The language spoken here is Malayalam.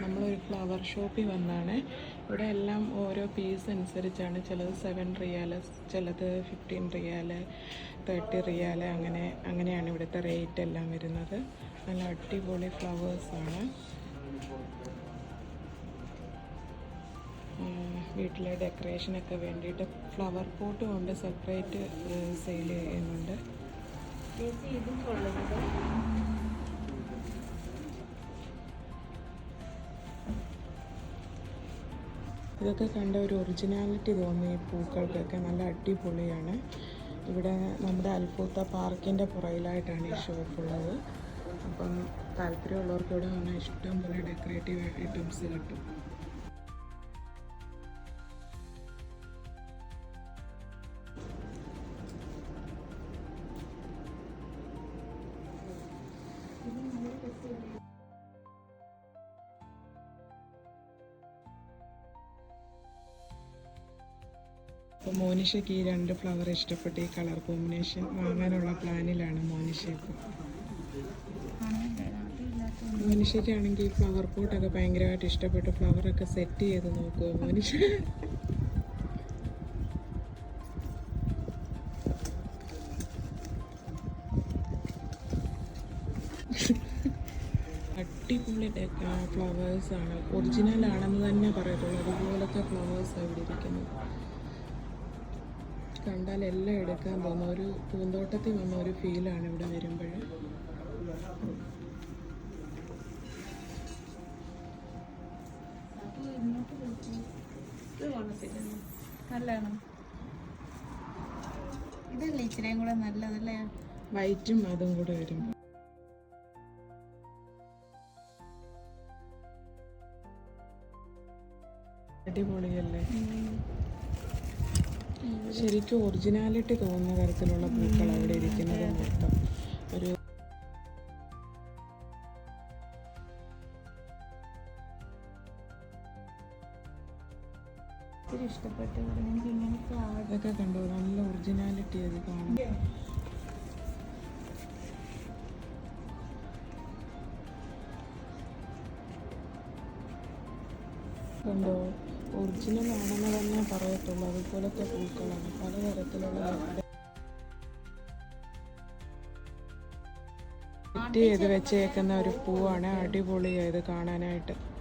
നമ്മളൊരു ഫ്ലവർ ഷോപ്പിൽ വന്നാണ്. ഇവിടെ എല്ലാം ഓരോ പീസ് അനുസരിച്ചാണ്. ചിലത് 7 റിയാല്, ചിലത് 15 റിയാല്, 30 റിയാല്, അങ്ങനെയാണ് ഇവിടുത്തെ റേറ്റ് എല്ലാം വരുന്നത്. നല്ല അടിപൊളി ഫ്ലവേഴ്സാണ്. വീട്ടിലെ ഡെക്കറേഷനൊക്കെ വേണ്ടിയിട്ട് ഫ്ലവർ പോട്ട് കൊണ്ട് സെപ്പറേറ്റ് സെയിൽ ചെയ്യുന്നുണ്ട്. ഇതൊക്കെ കണ്ട ഒരു ഒറിജിനാലിറ്റി തോന്നി. ഈ പൂക്കൾക്കൊക്കെ നല്ല അടിപൊളിയാണ്. ഇവിടെ നമ്മുടെ അൽഫൂത്ത പാർക്കിൻ്റെ പുറകിലായിട്ടാണ് ഈ ഷോപ്പുള്ളത്. അപ്പം താല്പര്യമുള്ളവർക്ക് ഇവിടെ വന്നാൽ ഇഷ്ടം പോലെ ഡെക്കറേറ്റീവ് ഐറ്റംസ് കിട്ടും. അപ്പോൾ മോനിഷയ്ക്ക് ഈ 2 ഫ്ലവർ ഇഷ്ടപ്പെട്ട് ഈ കളർ കോമ്പിനേഷൻ വാങ്ങാനുള്ള പ്ലാനിലാണ് മോനിഷ. ഇപ്പോൾ മോനിഷയ്ക്കാണെങ്കിൽ ഈ ഫ്ലവർ പോട്ടൊക്കെ ഭയങ്കരമായിട്ട് ഇഷ്ടപ്പെട്ടു. ഫ്ലവറൊക്കെ സെറ്റ് ചെയ്ത് നോക്കുമോ മോനിഷ? അടിപൊളി ഫ്ലവേഴ്സാണ്. ഒറിജിനൽ ആണെന്ന് തന്നെ പറയത്തുള്ളൂ. അതുപോലത്തെ ഫ്ലവേഴ്സാണ് ഇവിടെ ഇരിക്കുന്നത്. കണ്ടാൽ എല്ലാം എടുക്കാൻ തോന്നുന്ന ഒരു പൂന്തോട്ടത്തിൽ വന്ന ഒരു ഫീലാണ് ഇവിടെ വരുമ്പോൾ. ഇതല്ലേ ഇച്ചിരിയും കൂടെ നല്ലതല്ലേ? വൈറ്റും അതും കൂടെ വരും. അടിപൊളിയല്ലേ? ശരിക്കും ഒറിജിനാലിറ്റി തോന്നുന്ന തരത്തിലുള്ള പൂക്കൾ അവിടെ ഇരിക്കുന്നത് മൊത്തം. ഒരു ഇഷ്ടപ്പെട്ടു. എനിക്ക് ഇങ്ങനത്തെ ഇതൊക്കെ കണ്ടോ, നല്ല ഒറിജിനാലിറ്റി അത് കാണും. കണ്ടോ, ഒറിജിനൽ ആണെന്ന് തന്നെ പറയത്തുള്ളൂ. അതുപോലത്തെ പൂക്കളാണ് പലതരത്തിലുള്ള. സെറ്റ് ചെയ്ത് വെച്ചേക്കുന്ന ഒരു പൂവാണ്. അടിപൊളിയായത് കാണാനായിട്ട്.